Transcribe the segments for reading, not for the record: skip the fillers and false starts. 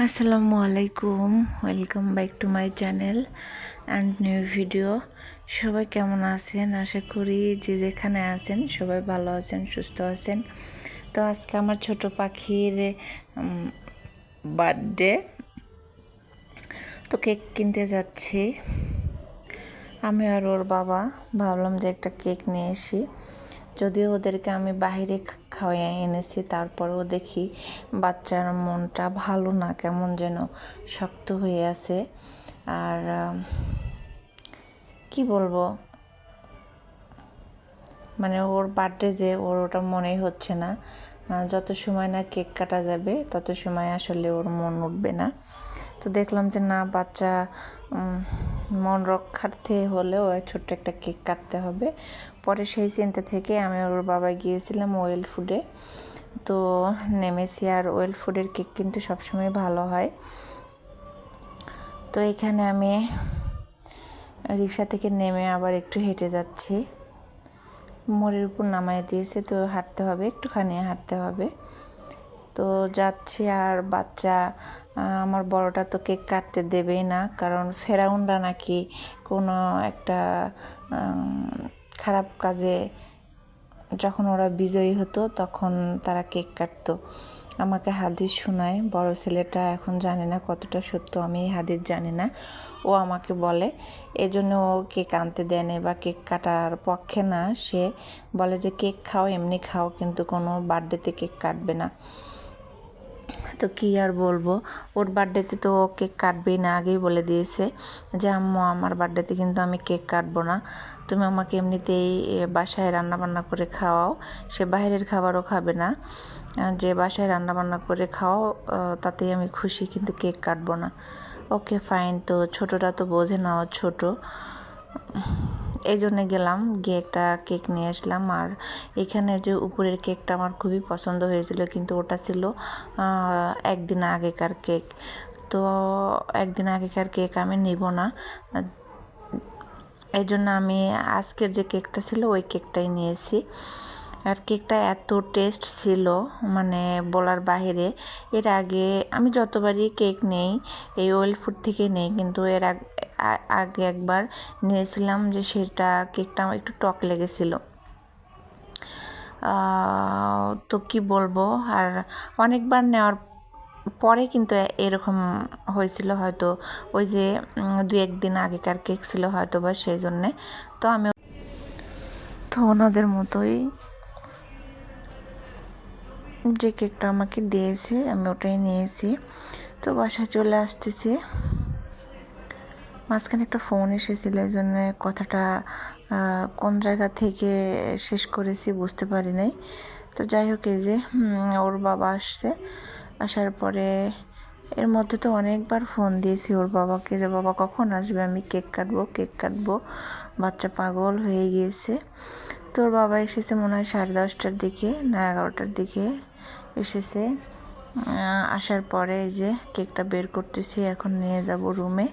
আসসালামু আলাইকুম, welcome back to my channel and new video. সবাই কেমন আছেন? আশা করি যে যেখানে আছেন সবাই ভালো আছেন, সুস্থ আছেন। তো আজকে আমার ছোট পাখির বার্থডে, তো কেক কিনতে যাচ্ছি আমি আর ওর বাবা। ভাবলাম যে একটা কেক নিয়ে আসি, যদিও ওদেরকে আমি বাইরে খাওয়াই এনেছি, তারপরেও দেখি বাচ্চার মনটা ভালো না, কেমন যেন শক্ত হয়ে আছে। আর কি বলবো, মানে ওর বার্থডে যে ওর ওটা মনেই হচ্ছে না। যত সময় না কেক কাটা যাবে তত সময় আসলে ওর মন উঠবে না। তো দেখলাম যে না, বাচ্চা মন রক্ষার্থে হলেও ছোট্ট একটা কেক কাটতে হবে। পরে সেই চিন্তা থেকে আমি ওর বাবা গিয়েছিলাম ওয়েল ফুডে। তো নেমেছি, আর ওয়েল ফুডের কেক কিন্তু সবসময় ভালো হয়। তো এখানে আমি রিক্সা থেকে নেমে আবার একটু হেঁটে যাচ্ছি। মোড়ের উপর নামাই দিয়েছে, তো হাঁটতে হবে, একটুখানি হাঁটতে হবে। তো যাচ্ছি, আর বাচ্চা আমার বড়টা তো কেক কাটতে দেবেই না, কারণ ফেরাউনরা নাকি কোনো একটা খারাপ কাজে যখন ওরা বিজয়ী হতো তখন তারা কেক কাটতো। আমাকে হাদিস শোনায় বড় ছেলেটা, এখন জানি না কতটা সত্য, আমি এই হাদিস জানি না, ও আমাকে বলে। এজন্য ও কেক আনতে দেয়নি বা কেক কাটার পক্ষে না। সে বলে যে কেক খাও, এমনি খাও, কিন্তু কোনো বার্থডেতে কেক কাটবে না। তো কী আর বলবো, ওর বার্থডেতে তো ও কেক কাটবেই না, আগেই বলে দিয়েছে যে আম্মু আমার বার্থডেতে কিন্তু আমি কেক কাটবো না, তুমি আমাকে এমনিতেই বাসায় রান্নাবান্না করে খাওয়াও। সে বাইরের খাবারও খাবে না, যে বাসায় রান্নাবান্না করে খাওয়াও তাতেই আমি খুশি, কিন্তু কেক কাটবো না। Okay fine. তো ছোটোটা তো বোঝে না, ও ছোটো, এই জন্যে গেলাম, গিয়ে একটা কেক নিয়ে আসলাম। আর এখানে যে উপরের কেকটা আমার খুবই পছন্দ হয়েছিল, কিন্তু ওটা ছিল একদিন আগেকার কেক। তো একদিন আগেকার কেক আমি নিব না, এই জন্য আমি আজকের যে কেকটা ছিল ওই কেকটাই নিয়েছি। আর কেকটা এত টেস্ট ছিল, মানে বলার বাহিরে। এর আগে আমি যতবারই কেক নেই এই ওয়েল ফুড থেকে নেই, কিন্তু এর আগে একবার নিয়েছিলাম, যে সেটা কেকটা আমার একটু টক লেগেছিল। তো কি বলবো, আর অনেকবার নেওয়ার পরে কিন্তু এরকম হয়েছিল, হয়তো ওই যে 2-1 দিন আগেকার কেক ছিল হয়তো বা, সেই জন্যে। তো আমি তো ওনাদের মতোই যে কেকটা আমাকে দিয়েছে আমি ওটাই নিয়েছি। তো বাসায় চলে আসতেছি, মাঝখানে একটা ফোন এসেছিল, এই জন্য কথাটা কোন জায়গা থেকে শেষ করেছি বুঝতে পারি নাই। তো যাই হোক, এই যে ওর বাবা আসছে, আসার পরে এর মধ্যে তো অনেকবার ফোন দিয়েছি ওর বাবাকে, যে বাবা কখন আসবে, আমি কেক কাটবো, কেক কাটবো। বাচ্চা পাগল হয়ে গিয়েছে। তো ওর বাবা এসেছে মনে হয় 10:30টার দিকে না 11টার দিকে এসেছে। আসার পরে এই যে কেকটা বের করতেছি, এখন নিয়ে যাব রুমে।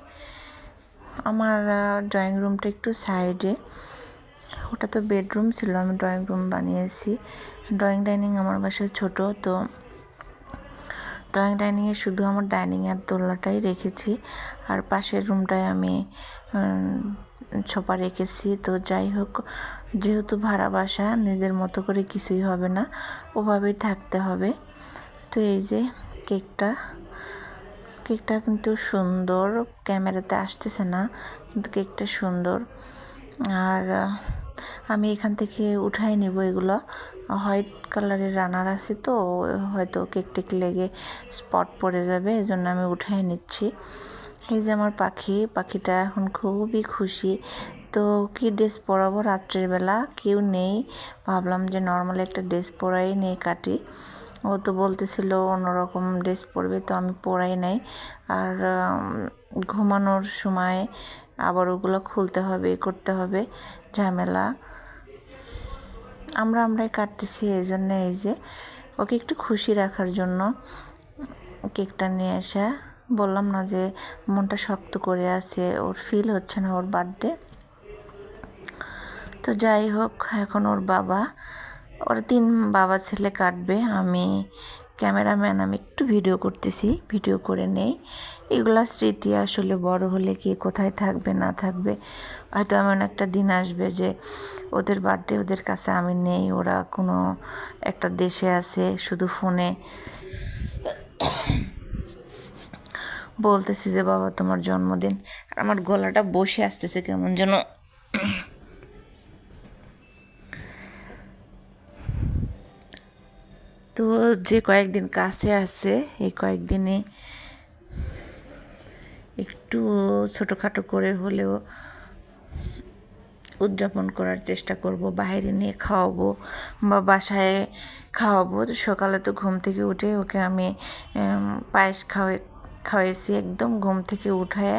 আমার ড্রয়িং রুমটা একটু সাইডে, ওটা তো বেডরুম ছিল, আমি ড্রয়িং রুম বানিয়েছি। ড্রয়িং ডাইনিং আমার বাসায় ছোট, তো ড্রয়িং ডাইনিংয়ে শুধু আমার ডাইনিংয়ের দোলনাটাই রেখেছি, আর পাশের রুমটায় আমি সোফা রেখেছি। তো যাই হোক, যেহেতু ভাড়া বাসা, নিজের মতো করে কিছুই হবে না, ওভাবেই থাকতে হবে। তো এই যে কেকটা কিন্তু সুন্দর, ক্যামেরাতে আসতেছে না, কিন্তু কেকটা সুন্দর। আর আমি এখান থেকে উঠাই নিব, এগুলো হোয়াইট কালারের রানার আছে, তো হয়তো কেক টেক লেগে স্পট পড়ে যাবে, এই জন্য আমি উঠাই নিচ্ছি। এই যে আমার পাখিটা এখন খুবই খুশি। তো কি ড্রেস পরাবো রাত্রের বেলা, কেউ নেই, ভাবলাম যে নর্মাল একটা ড্রেস পরাই নিয়ে কাটি। ও তো বলতেছিল অন্যরকম ড্রেস পরবে, তো আমি পরাই নাই। আর ঘুমানোর সময় আবার ওগুলো খুলতে হবে, করতে হবে, ঝামেলা। আমরাই কাটতেছি, এই জন্য এই যে ওকে একটু খুশি রাখার জন্য কেকটা নিয়ে আসা। বললাম না যে মনটা শক্ত করে আছে, ওর ফিল হচ্ছে না ওর বার্থডে। তো যাই হোক, এখন ওর 3 বাবা ছেলে কাটবে, আমি ক্যামেরাম্যান, আমি একটু ভিডিও করতেছি, ভিডিও করে নেই। এগুলা স্মৃতি আসলে বড় হলে কি কোথায় থাকবে না থাকবে, হয়তো এমন একটা দিন আসবে যে ওদের বার্থডে ওদের কাছে আমি নেই, ওরা কোনো একটা দেশে আছে, শুধু ফোনে বলতেছি যে বাবা তোমার জন্মদিন। আর আমার গলাটা বসে আসতেছে কেমন যেন। তো যে কয়েকদিন কাছে আছে এই কয়েকদিনে একটু ছোটোখাটো করে হলেও উদযাপন করার চেষ্টা করব, বাইরে নিয়ে খাওয়াবো বা বাসায় খাওয়াবো। তো সকালে তো ঘুম থেকে উঠে ওকে আমি পায়েস খাওয়াইছি, একদম ঘুম থেকে উঠায়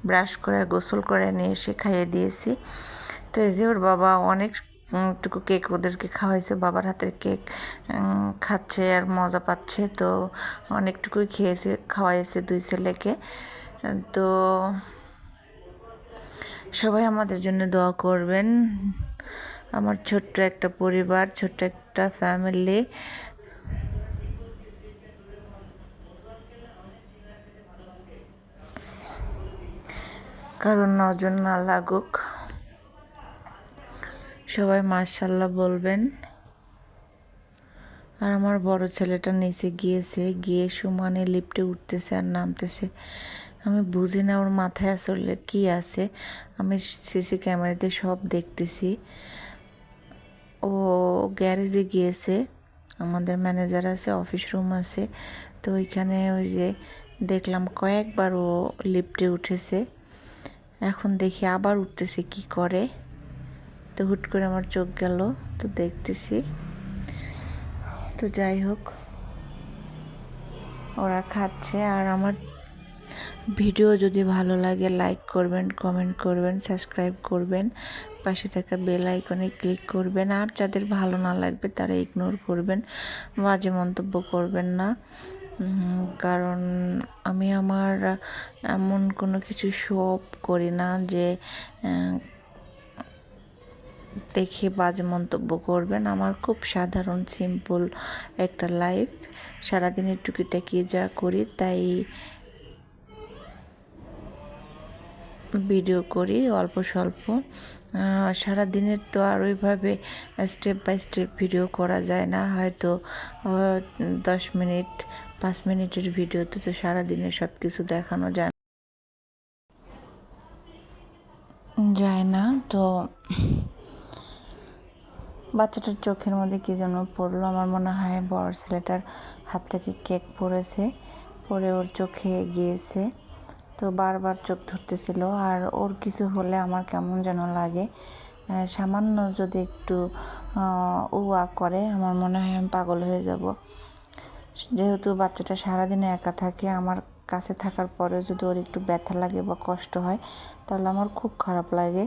ব্রাশ করে গোসল করে নিয়ে এসে খাইয়ে দিয়েছি। তো এই যে ওর বাবা অনেক টুকু কেক ওদেরকে খাওয়াইছে, বাবার হাতের কেক খাচ্ছে আর মজা পাচ্ছে। তো অনেকটুকুই খাওয়াইছে দুই ছেলেকে। তো সবাই আমাদের জন্য দোয়া করবেন। আমার ছোট্ট একটা পরিবার, ছোট্ট একটা ফ্যামিলি, কারণ নজর না লাগুক। সবাই মাশাআল্লাহ বলবেন। আর আমার বড় ছেলেটা নিচে গিয়ে সমানে লিফটে উঠতেছে আর নামতেছে। আমি বুঝি না ওর মাথায় আসলে কি আছে। আমি সিসি ক্যামেরাতে সব দেখতেছি। ও গ্যারেজে গিয়েছে, আমাদের ম্যানেজার আছে, অফিস রুম আছে। তো ওইখানে ওই যে দেখলাম কয়েকবার ও লিফটে উঠেছে, এখন দেখি আবার উঠতেছে কি করে। তো হুট করে আমার চোখ গেল, তো দেখতেছি। তো যাই হোক, ওরা খাচ্ছে। আর আমার ভিডিও যদি ভালো লাগে লাইক করবেন, কমেন্ট করবেন, সাবস্ক্রাইব করবেন, পাশে থাকা বেল আইকনে ক্লিক করবেন। আর যাদের ভালো না লাগবে তারা ইগনোর করবেন, বাজে মন্তব্য করবেন না। কারণ আমি আমার এমন কোনো কিছু শো অফ করি না যে দেখে বাজে মন্তব্য করবেন। আমার খুব সাধারণ সিম্পল একটা লাইফ, সারাদিনের টুকিটাকি যা করি তাই ভিডিও করি অল্প স্বল্প। সারাদিনের তো আর ওইভাবে স্টেপ বাই স্টেপ ভিডিও করা যায় না। হয়তো 10 মিনিট 5 মিনিটের ভিডিওতে তো সারাদিনের সব কিছু দেখানো যায় না। তো বাচ্চাটার চোখের মধ্যে কী যেন পড়লো, আমার মনে হয় বড় ছেলেটার হাত থেকে কেক পড়ে ওর চোখে গিয়েছে। তো বারবার চোখ ধরতেছিল। আর ওর কিছু হলে আমার কেমন যেন লাগে, সামান্য যদি একটু উয়া করে আমার মনে হয় আমি পাগল হয়ে যাব। যেহেতু বাচ্চাটা সারাদিনে একা থাকে, আমার কাছে থাকার পরেও যদি ওর একটু ব্যথা লাগে বা কষ্ট হয় তাহলে আমার খুব খারাপ লাগে,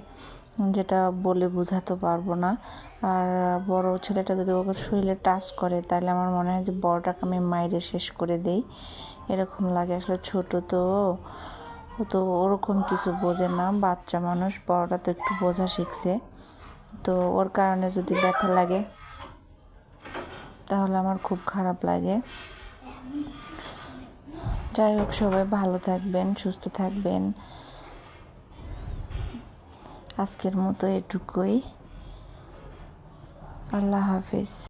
যেটা বলে বোঝাতে পারবো না। আর বড় ছেলেটা যদি ওর শরীরে টাচ করে তাহলে আমার মনে হয় যে বড়টাকে আমি মাইরে শেষ করে দেই, এরকম লাগে। আসলে ছোট তো ওরকম কিছু বোঝে না, বাচ্চা মানুষ, বড়টা তো একটু বোঝা শিখছে। তো ওর কারণে যদি ব্যথা লাগে তাহলে আমার খুব খারাপ লাগে। যাই হোক, সবাই ভালো থাকবেন, সুস্থ থাকবেন। আজকের মতো এটুকুই। আল্লাহ হাফিজ।